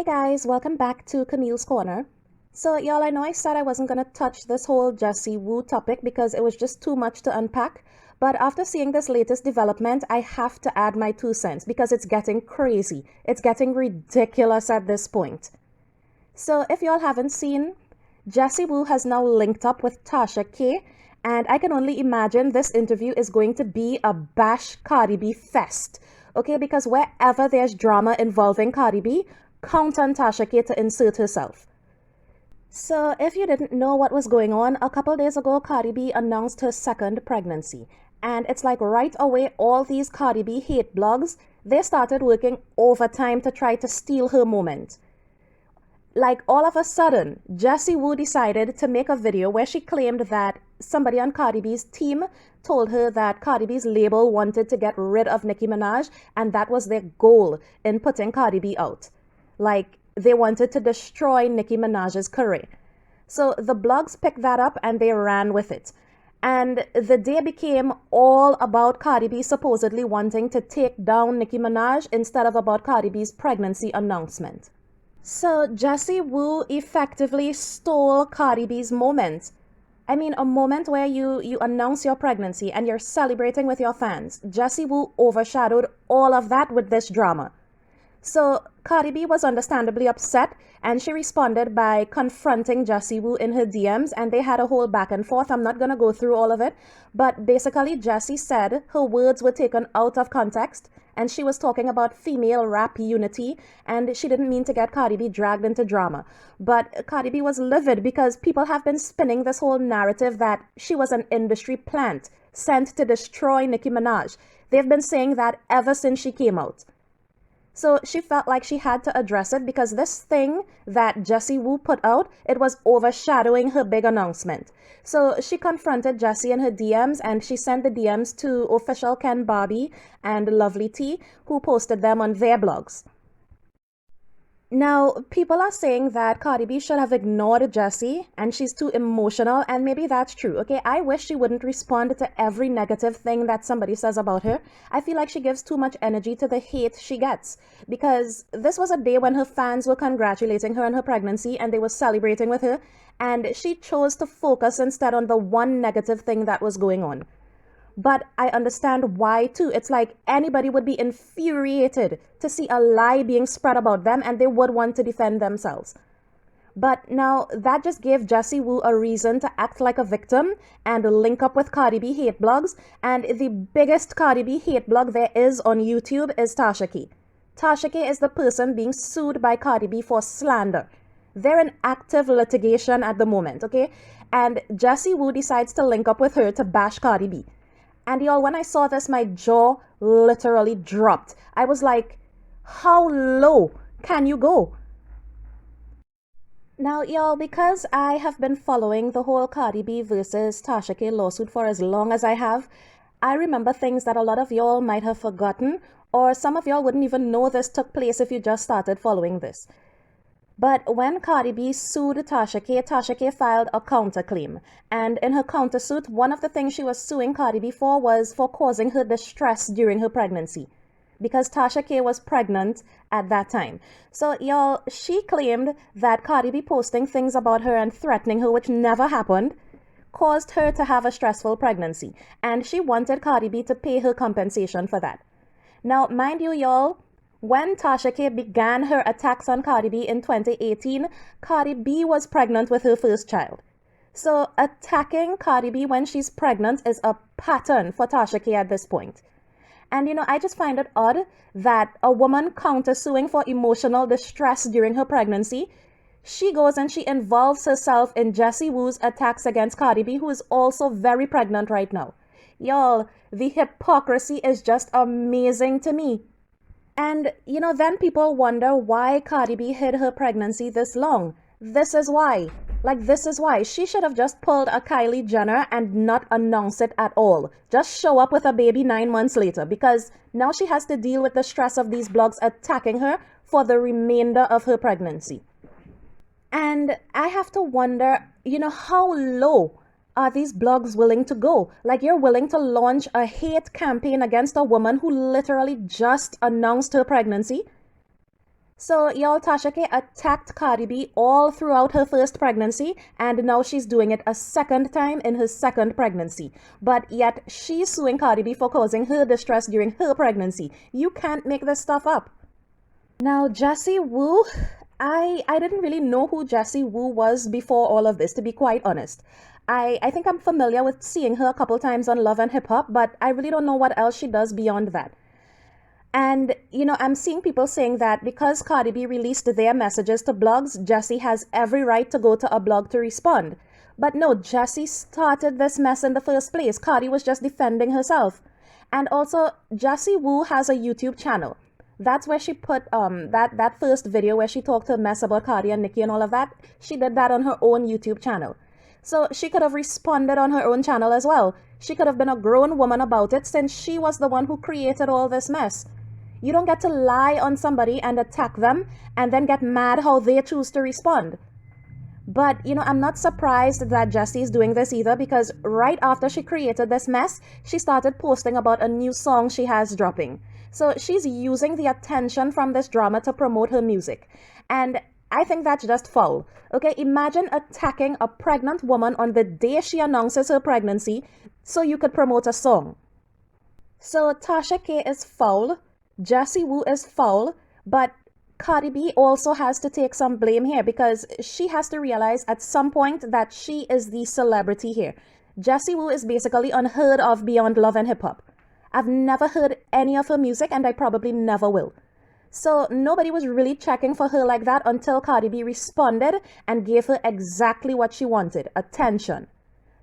guys, welcome back to Camille's Corner. So y'all, I know I said I wasn't gonna touch this whole Jessie Woo topic because it was just too much to unpack, but after seeing this latest development, I have to add my 2 cents because it's getting crazy. It's getting ridiculous at this point. So if y'all haven't seen, Jessie Woo has now linked up with Tasha K, and I can only imagine this interview is going to be a bash Cardi B fest. Okay, because wherever there's drama involving Cardi B, count on Tasha K to insert herself. So, if you didn't know what was going on, a couple days ago, Cardi B announced her second pregnancy. And it's like right away, all these Cardi B hate blogs, they started working overtime to try to steal her moment. Like all of a sudden, Jessie Woo decided to make a video where she claimed that somebody on Cardi B's team told her that Cardi B's label wanted to get rid of Nicki Minaj, and that was their goal in putting Cardi B out. Like, they wanted to destroy Nicki Minaj's career. So the blogs picked that up and they ran with it. And the day became all about Cardi B supposedly wanting to take down Nicki Minaj instead of about Cardi B's pregnancy announcement. So Jessie Woo effectively stole Cardi B's moment. I mean, a moment where you announce your pregnancy and you're celebrating with your fans. Jessie Woo overshadowed all of that with this drama. So Cardi B was understandably upset, and she responded by confronting Jessie Woo in her DMs, and they had a whole back and forth. I'm not going to go through all of it, but basically Jessie said her words were taken out of context, and she was talking about female rap unity, and she didn't mean to get Cardi B dragged into drama. But Cardi B was livid because people have been spinning this whole narrative that she was an industry plant sent to destroy Nicki Minaj. They've been saying that ever since she came out. So she felt like she had to address it because this thing that Jessie Woo put out, it was overshadowing her big announcement. So she confronted Jessie in her DMs, and she sent the DMs to official Ken Barbie and Lovely T, who posted them on their blogs. Now, people are saying that Cardi B should have ignored Jessie and she's too emotional, and maybe that's true. Okay, I wish she wouldn't respond to every negative thing that somebody says about her. I feel like she gives too much energy to the hate she gets, because this was a day when her fans were congratulating her on her pregnancy and they were celebrating with her, and she chose to focus instead on the one negative thing that was going on. But I understand why too. It's like anybody would be infuriated to see a lie being spread about them, and they would want to defend themselves. But now that just gave Jessie Woo a reason to act like a victim and link up with Cardi B hate blogs. And the biggest Cardi B hate blog there is on YouTube is Tasha K. Tasha K is the person being sued by Cardi B for slander. They're in active litigation at the moment, okay? And Jessie Woo decides to link up with her to bash Cardi B. And y'all, when I saw this, my jaw literally dropped. I was like, how low can you go? Now, y'all, because I have been following the whole Cardi B versus Tasha K lawsuit for as long as I have, I remember things that a lot of y'all might have forgotten, or some of y'all wouldn't even know this took place if you just started following this. But when Cardi B sued Tasha K filed a counterclaim. And in her countersuit, one of the things she was suing Cardi B for was for causing her distress during her pregnancy, because Tasha K was pregnant at that time. So, y'all, she claimed that Cardi B posting things about her and threatening her, which never happened, caused her to have a stressful pregnancy. And she wanted Cardi B to pay her compensation for that. Now, mind you, y'all, when Tasha K began her attacks on Cardi B in 2018, Cardi B was pregnant with her first child. So attacking Cardi B when she's pregnant is a pattern for Tasha K at this point. And I just find it odd that a woman countersuing for emotional distress during her pregnancy, she goes and she involves herself in Jessie Woo's attacks against Cardi B, who is also very pregnant right now. Y'all, the hypocrisy is just amazing to me. And, then people wonder why Cardi B hid her pregnancy this long. This is why. This is why. She should have just pulled a Kylie Jenner and not announce it at all. Just show up with a baby 9 months later, because now she has to deal with the stress of these blogs attacking her for the remainder of her pregnancy. And I have to wonder, how low are these blogs willing to go? Like, you're willing to launch a hate campaign against a woman who literally just announced her pregnancy? So, y'all, Tasha K attacked Cardi B all throughout her first pregnancy, and now she's doing it a second time in her second pregnancy. But yet, she's suing Cardi B for causing her distress during her pregnancy. You can't make this stuff up. Now, Jessie Woo, I didn't really know who Jessie Woo was before all of this, to be quite honest. I think I'm familiar with seeing her a couple times on Love and Hip Hop, but I really don't know what else she does beyond that. And, I'm seeing people saying that because Cardi B released their messages to blogs, Jessie has every right to go to a blog to respond. But no, Jessie started this mess in the first place. Cardi was just defending herself. And also, Jessie Woo has a YouTube channel. That's where she put that first video where she talked a mess about Cardi and Nicki and all of that. She did that on her own YouTube channel. So she could have responded on her own channel as well. She could have been a grown woman about it since she was the one who created all this mess. You don't get to lie on somebody and attack them and then get mad how they choose to respond. But, I'm not surprised that Jessie is doing this either because right after she created this mess, she started posting about a new song she has dropping. So she's using the attention from this drama to promote her music. And I think that's just foul. Okay, imagine attacking a pregnant woman on the day she announces her pregnancy so you could promote a song. So Tasha K is foul. Jessie Woo is foul, but Cardi B also has to take some blame here because she has to realize at some point that she is the celebrity here. Jessie Woo is basically unheard of beyond Love and Hip Hop. I've never heard any of her music and I probably never will. So nobody was really checking for her like that until Cardi B responded and gave her exactly what she wanted, attention.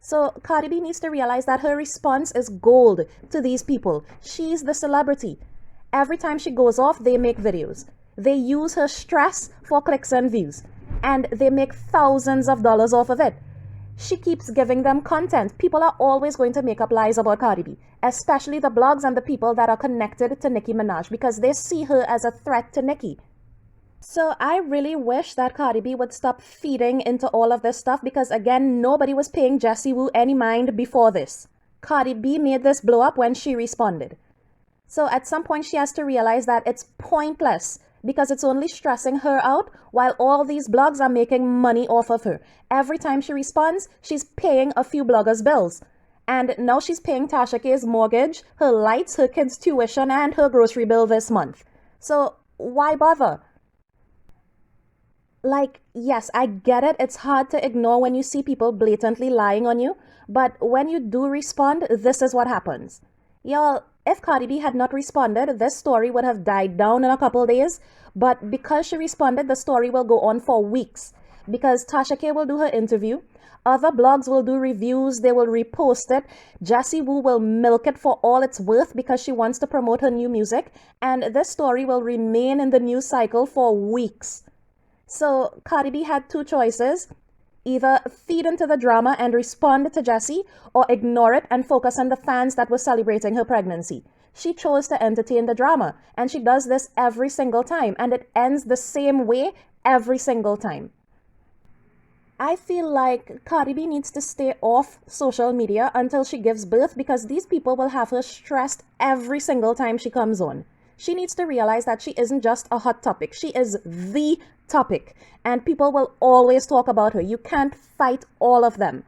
So Cardi B needs to realize that her response is gold to these people. She's the celebrity. Every time she goes off, they make videos. They use her stress for clicks and views. And they make thousands of dollars off of it. She keeps giving them content. People are always going to make up lies about Cardi B, especially the blogs and the people that are connected to Nicki Minaj because they see her as a threat to Nicki. So I really wish that Cardi B would stop feeding into all of this stuff because again, nobody was paying Jessie Woo any mind before this. Cardi B made this blow up when she responded. So at some point she has to realize that it's pointless because it's only stressing her out while all these blogs are making money off of her. Every time she responds, she's paying a few bloggers' bills. And now she's paying Tasha K's mortgage, her lights, her kids' tuition, and her grocery bill this month. So why bother? Like, yes, I get it. It's hard to ignore when you see people blatantly lying on you. But when you do respond, this is what happens. Y'all, if Cardi B had not responded, this story would have died down in a couple days. But because she responded, the story will go on for weeks. Because Tasha K will do her interview. Other blogs will do reviews. They will repost it. Jessie Woo will milk it for all it's worth because she wants to promote her new music. And this story will remain in the news cycle for weeks. So Cardi B had two choices. Either feed into the drama and respond to Jessie, or ignore it and focus on the fans that were celebrating her pregnancy. She chose to entertain the drama, and she does this every single time, and it ends the same way every single time. I feel like Cardi B needs to stay off social media until she gives birth because these people will have her stressed every single time she comes on. She needs to realize that she isn't just a hot topic. She is the topic. And people will always talk about her. You can't fight all of them.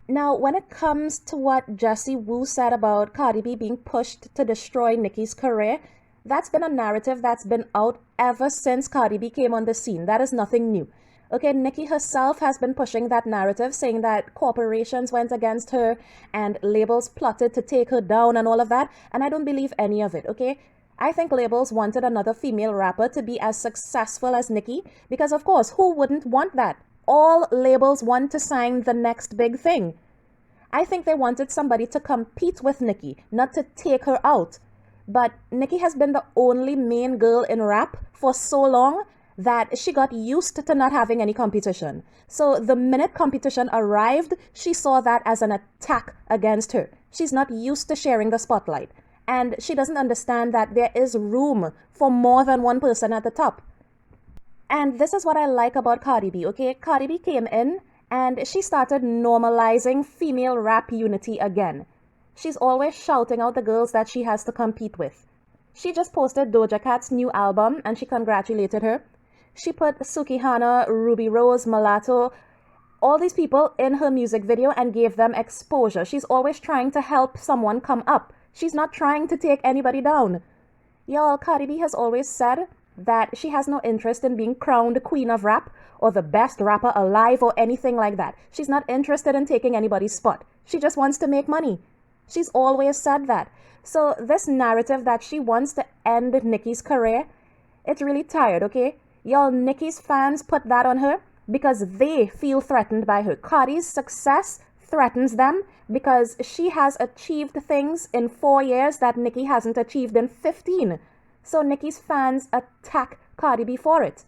Now, when it comes to what Jessie Woo said about Cardi B being pushed to destroy Nicki's career, that's been a narrative that's been out ever since Cardi B came on the scene. That is nothing new. Okay, Nicki herself has been pushing that narrative, saying that corporations went against her and labels plotted to take her down and all of that. And I don't believe any of it, okay? I think labels wanted another female rapper to be as successful as Nicki because, of course, who wouldn't want that? All labels want to sign the next big thing. I think they wanted somebody to compete with Nicki, not to take her out. But Nicki has been the only main girl in rap for so long that she got used to not having any competition. So the minute competition arrived, she saw that as an attack against her. She's not used to sharing the spotlight. And she doesn't understand that there is room for more than one person at the top. And this is what I like about Cardi B, okay? Cardi B came in and she started normalizing female rap unity again. She's always shouting out the girls that she has to compete with. She just posted Doja Cat's new album and she congratulated her. She put Sukihana, Ruby Rose, Mulatto, all these people in her music video and gave them exposure. She's always trying to help someone come up. She's not trying to take anybody down. Y'all, Cardi B has always said that she has no interest in being crowned queen of rap or the best rapper alive or anything like that. She's not interested in taking anybody's spot. She just wants to make money. She's always said that. So this narrative that she wants to end Nicki's career, it's really tired, okay? Y'all, Nicki's fans put that on her because they feel threatened by her. Cardi's success threatens them because she has achieved things in 4 years that Nicki hasn't achieved in 15. So Nicki's fans attack Cardi B for it.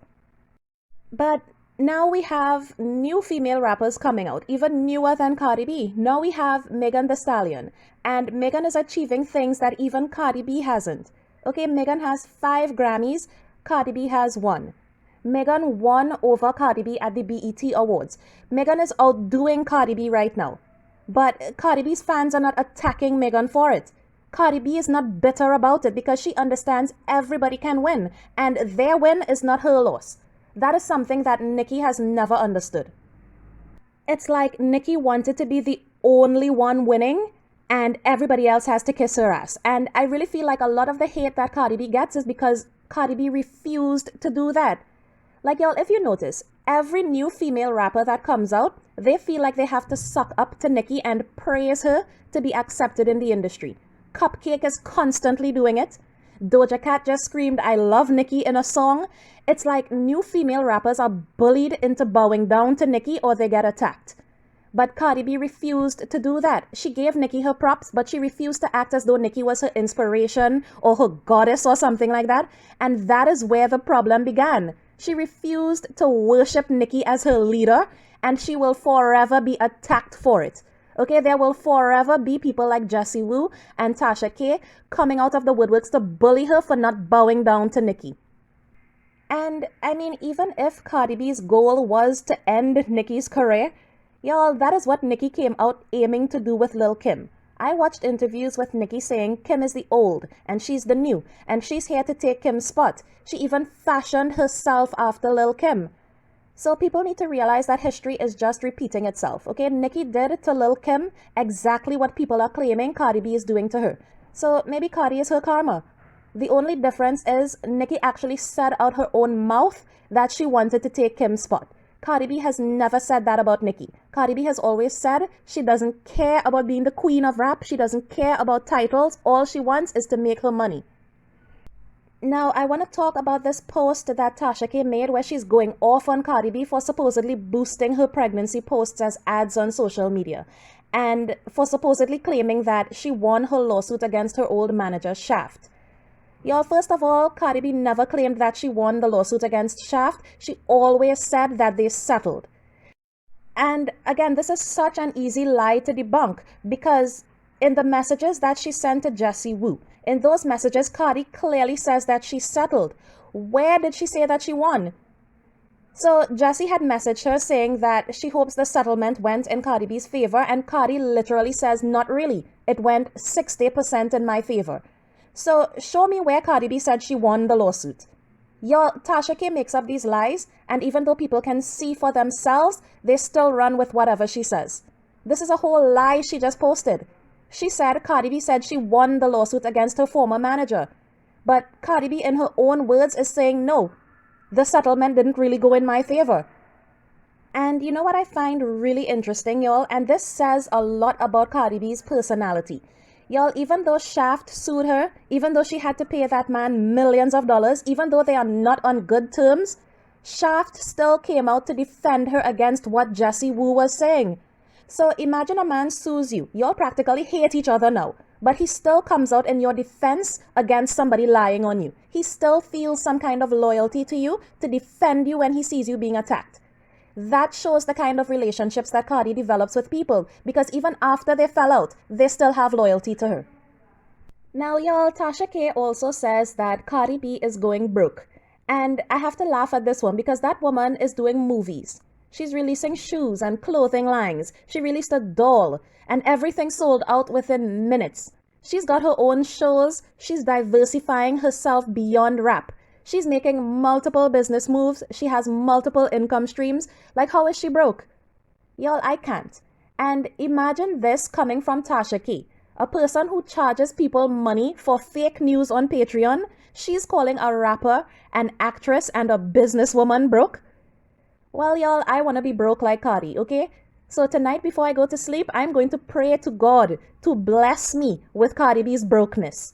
But now we have new female rappers coming out, even newer than Cardi B. Now we have Megan Thee Stallion. And Megan is achieving things that even Cardi B hasn't. Okay, Megan has 5 Grammys, Cardi B has 1. Megan won over Cardi B at the BET Awards. Megan is outdoing Cardi B right now. But Cardi B's fans are not attacking Megan for it. Cardi B is not bitter about it because she understands everybody can win, and their win is not her loss. That is something that Nicki has never understood. It's like Nicki wanted to be the only one winning, and everybody else has to kiss her ass. And I really feel like a lot of the hate that Cardi B gets is because Cardi B refused to do that. Like, y'all, if you notice, every new female rapper that comes out, they feel like they have to suck up to Nicki and praise her to be accepted in the industry. Cupcake is constantly doing it. Doja Cat just screamed, "I love Nicki" in a song. It's like new female rappers are bullied into bowing down to Nicki or they get attacked. But Cardi B refused to do that. She gave Nicki her props, but she refused to act as though Nicki was her inspiration or her goddess or something like that. And that is where the problem began. She refused to worship Nicki as her leader, and she will forever be attacked for it. Okay, there will forever be people like Jessie Woo and Tasha K coming out of the woodworks to bully her for not bowing down to Nicki. And I mean, even if Cardi B's goal was to end Nicki's career, y'all, that is what Nicki came out aiming to do with Lil' Kim. I watched interviews with Nicki saying Kim is the old and she's the new, and she's here to take Kim's spot. She even fashioned herself after Lil' Kim. So people need to realize that history is just repeating itself, okay? Nicki did to Lil' Kim exactly what people are claiming Cardi B is doing to her. So maybe Cardi is her karma. The only difference is Nicki actually said out her own mouth that she wanted to take Kim's spot. Cardi B has never said that about Nicki. Cardi B has always said she doesn't care about being the queen of rap. She doesn't care about titles. All she wants is to make her money. Now, I want to talk about this post that Tasha K made where she's going off on Cardi B for supposedly boosting her pregnancy posts as ads on social media, and for supposedly claiming that she won her lawsuit against her old manager, Shaft. Y'all, first of all, Cardi B never claimed that she won the lawsuit against Shaft. She always said that they settled. And again, this is such an easy lie to debunk because in the messages that she sent to Jessie Woo, in those messages, Cardi clearly says that she settled. Where did she say that she won? So Jessie had messaged her saying that she hopes the settlement went in Cardi B's favor, and Cardi literally says, not really. It went 60% in my favor. So show me where Cardi B said she won the lawsuit. Y'all, Tasha K makes up these lies, and even though people can see for themselves, they still run with whatever she says. This is a whole lie she just posted. She said Cardi B said she won the lawsuit against her former manager. But Cardi B, in her own words, is saying no. The settlement didn't really go in my favor. And you know what I find really interesting, y'all? And this says a lot about Cardi B's personality. Y'all, even though Shaft sued her, even though she had to pay that man millions of dollars, even though they are not on good terms, Shaft still came out to defend her against what Jessie Woo was saying. So imagine a man sues you. Y'all practically hate each other now, but he still comes out in your defense against somebody lying on you. He still feels some kind of loyalty to you to defend you when he sees you being attacked. That shows the kind of relationships that Cardi develops with people, because even after they fell out, they still have loyalty to her. Now, y'all, Tasha K also says that Cardi B is going broke. And I have to laugh at this one because that woman is doing movies. She's releasing shoes and clothing lines. She released a doll and everything sold out within minutes. She's got her own shows. She's diversifying herself beyond rap. She's making multiple business moves. She has multiple income streams. Like, how is she broke? Y'all, I can't. And imagine this coming from Tasha K, a person who charges people money for fake news on Patreon. She's calling a rapper, an actress, and a businesswoman broke. Well, y'all, I want to be broke like Cardi, okay? So tonight before I go to sleep, I'm going to pray to God to bless me with Cardi B's brokenness.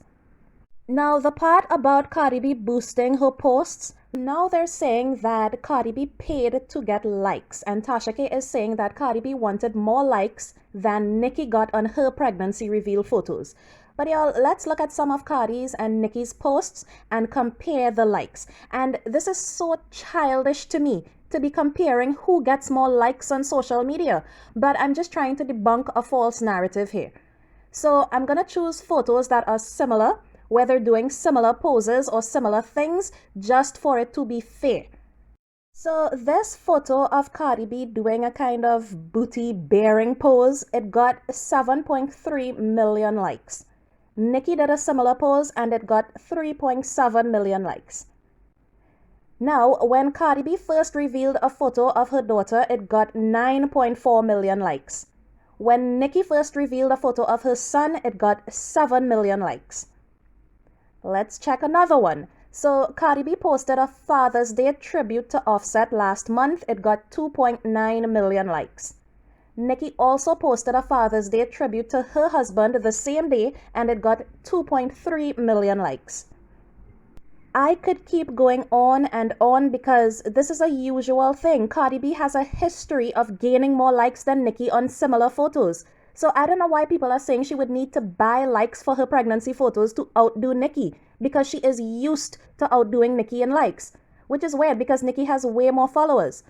Now, the part about Cardi B boosting her posts, now they're saying that Cardi B paid to get likes, and Tasha K is saying that Cardi B wanted more likes than Nicki got on her pregnancy reveal photos. But y'all, let's look at some of Cardi's and Nicki's posts and compare the likes. And this is so childish to me to be comparing who gets more likes on social media, but I'm just trying to debunk a false narrative here. So I'm gonna choose photos that are similar, whether doing similar poses or similar things, just for it to be fair. So this photo of Cardi B doing a kind of booty bearing pose, it got 7.3 million likes. Nicki did a similar pose and it got 3.7 million likes. Now, when Cardi B first revealed a photo of her daughter, it got 9.4 million likes. When Nicki first revealed a photo of her son, it got 7 million likes. Let's check another one. So Cardi B posted a Father's Day tribute to Offset last month. It got 2.9 million likes. Nicki also posted a Father's Day tribute to her husband the same day and it got 2.3 million likes. I could keep going on and on because this is a usual thing. Cardi B has a history of gaining more likes than Nicki on similar photos. So I don't know why people are saying she would need to buy likes for her pregnancy photos to outdo Nicki, because she is used to outdoing Nicki in likes, which is weird because Nicki has way more followers.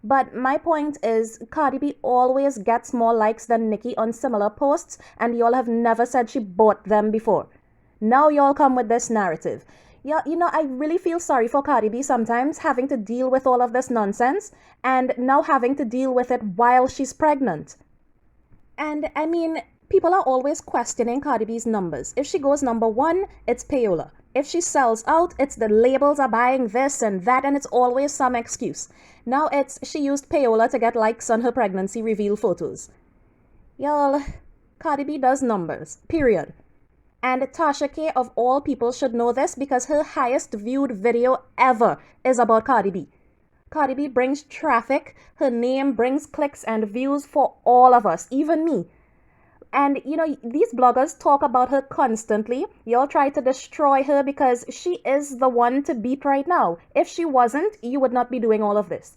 But my point is, Cardi B always gets more likes than Nicki on similar posts, and y'all have never said she bought them before. Now y'all come with this narrative. Yeah, I really feel sorry for Cardi B sometimes, having to deal with all of this nonsense, and now having to deal with it while she's pregnant. And I mean, people are always questioning Cardi B's numbers. If she goes number one, it's payola. If she sells out, it's the labels are buying this and that, and it's always some excuse. Now it's she used payola to get likes on her pregnancy reveal photos. Y'all, Cardi B does numbers, period. And Tasha K, of all people, should know this because her highest viewed video ever is about Cardi B. Cardi B brings traffic, her name brings clicks and views for all of us, even me. And these bloggers talk about her constantly. Y'all try to destroy her because she is the one to beat right now. If she wasn't, you would not be doing all of this.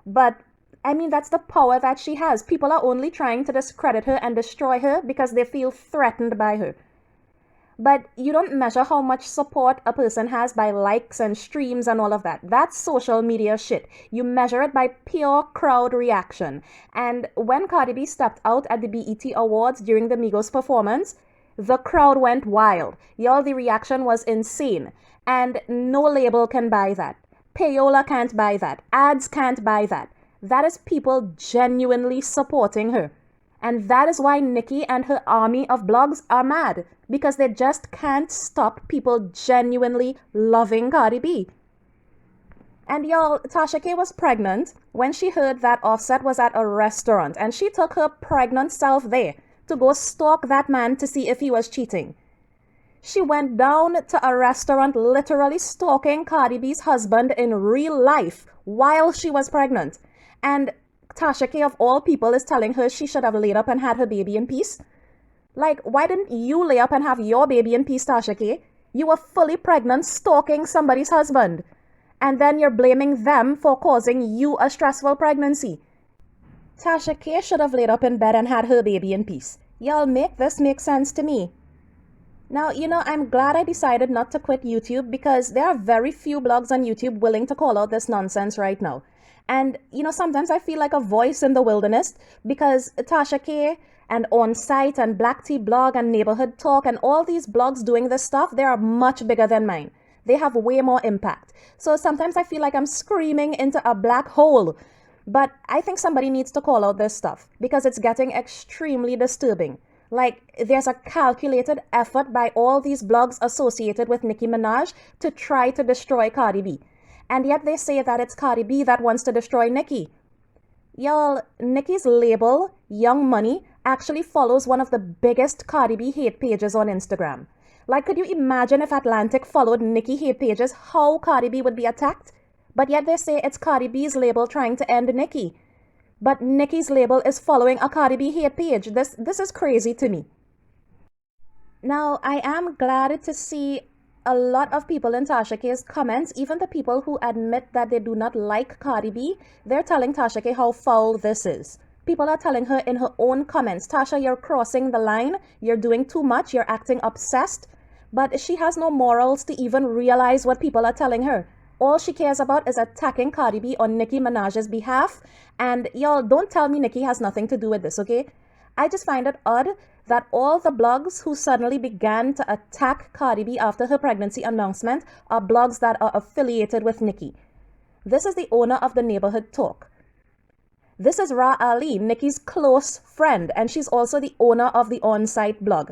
But I mean, that's the power that she has. People are only trying to discredit her and destroy her because they feel threatened by her. But you don't measure how much support a person has by likes and streams and all of that. That's social media shit. You measure it by pure crowd reaction. And when Cardi B stepped out at the BET Awards during the Migos performance, the crowd went wild. Y'all, the reaction was insane. And no label can buy that. Payola can't buy that. Ads can't buy that. That is people genuinely supporting her. And that is why Nicki and her army of blogs are mad, because they just can't stop people genuinely loving Cardi B. And y'all, Tasha K was pregnant when she heard that Offset was at a restaurant, and she took her pregnant self there to go stalk that man to see if he was cheating. She went down to a restaurant literally stalking Cardi B's husband in real life while she was pregnant. And Tasha K, of all people, is telling her she should have laid up and had her baby in peace. Like, why didn't you lay up and have your baby in peace, Tasha K? You were fully pregnant stalking somebody's husband. And then you're blaming them for causing you a stressful pregnancy. Tasha K should have laid up in bed and had her baby in peace. Y'all, make this make sense to me. Now, I'm glad I decided not to quit YouTube because there are very few blogs on YouTube willing to call out this nonsense right now. And, sometimes I feel like a voice in the wilderness because Tasha K and On Site and Black Tea Blog and Neighborhood Talk and all these blogs doing this stuff, they are much bigger than mine. They have way more impact. So sometimes I feel like I'm screaming into a black hole. But I think somebody needs to call out this stuff because it's getting extremely disturbing. Like, there's a calculated effort by all these blogs associated with Nicki Minaj to try to destroy Cardi B. And yet they say that it's Cardi B that wants to destroy Nicki. Y'all, Nicki's label, Young Money, actually follows one of the biggest Cardi B hate pages on Instagram. Like, could you imagine if Atlantic followed Nicki hate pages, how Cardi B would be attacked? But yet they say it's Cardi B's label trying to end Nicki. But Nicki's label is following a Cardi B hate page. This is crazy to me. Now, I am glad to see a lot of people in Tasha K's comments, even the people who admit that they do not like Cardi B, they're telling Tasha K how foul this is. People are telling her in her own comments, Tasha, you're crossing the line, you're doing too much, you're acting obsessed. But she has no morals to even realize what people are telling her. All she cares about is attacking Cardi B on Nicki Minaj's behalf. And y'all, don't tell me Nicki has nothing to do with this, okay? I just find it odd that all the blogs who suddenly began to attack Cardi B after her pregnancy announcement are blogs that are affiliated with Nicki. This is the owner of the Neighborhood Talk. This is Ra Ali, Nicki's close friend, and she's also the owner of the On-Site blog.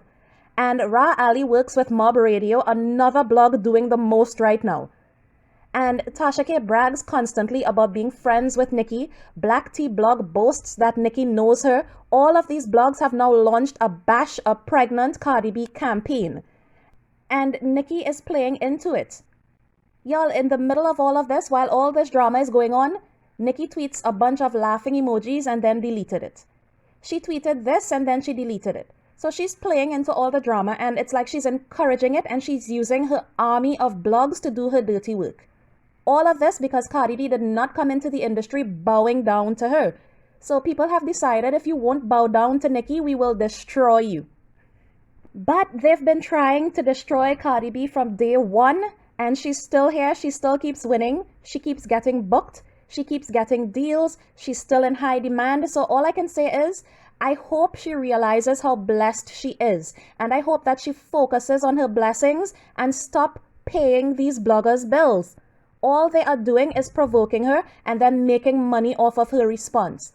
And Ra Ali works with Mob Radio, another blog doing the most right now. And Tasha K brags constantly about being friends with Nicki. Black Tea Blog boasts that Nicki knows her. All of these blogs have now launched a Bash a Pregnant Cardi B campaign. And Nicki is playing into it. Y'all, in the middle of all of this, while all this drama is going on, Nicki tweets a bunch of laughing emojis and then deleted it. She tweeted this and then she deleted it. So she's playing into all the drama, and it's like she's encouraging it, and she's using her army of blogs to do her dirty work. All of this because Cardi B did not come into the industry bowing down to her. So people have decided, if you won't bow down to Nicki, we will destroy you. But they've been trying to destroy Cardi B from day one, and she's still here. She still keeps winning. She keeps getting booked. She keeps getting deals. She's still in high demand. So all I can say is, I hope she realizes how blessed she is. And I hope that she focuses on her blessings and stop paying these bloggers' bills. All they are doing is provoking her and then making money off of her response.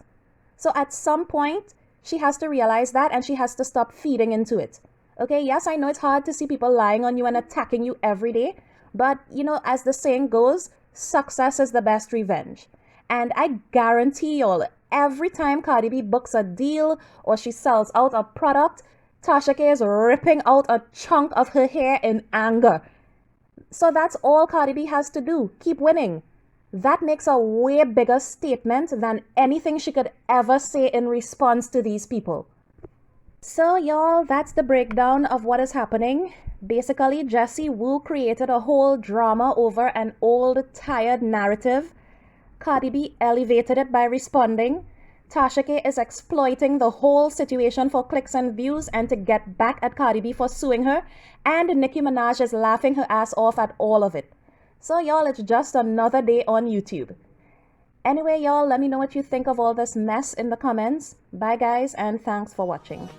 So at some point, she has to realize that, and she has to stop feeding into it. Okay, yes, I know it's hard to see people lying on you and attacking you every day. But, you know, as the saying goes, success is the best revenge. And I guarantee y'all, every time Cardi B books a deal or she sells out a product, Tasha K is ripping out a chunk of her hair in anger. So that's all Cardi B has to do. Keep winning. That makes a way bigger statement than anything she could ever say in response to these people. So y'all, that's the breakdown of what is happening. Basically, Jessie Woo created a whole drama over an old, tired narrative. Cardi B elevated it by responding. Tasha K is exploiting the whole situation for clicks and views and to get back at Cardi B for suing her. And Nicki Minaj is laughing her ass off at all of it. So y'all, it's just another day on YouTube. Anyway, y'all, let me know what you think of all this mess in the comments. Bye guys, and thanks for watching.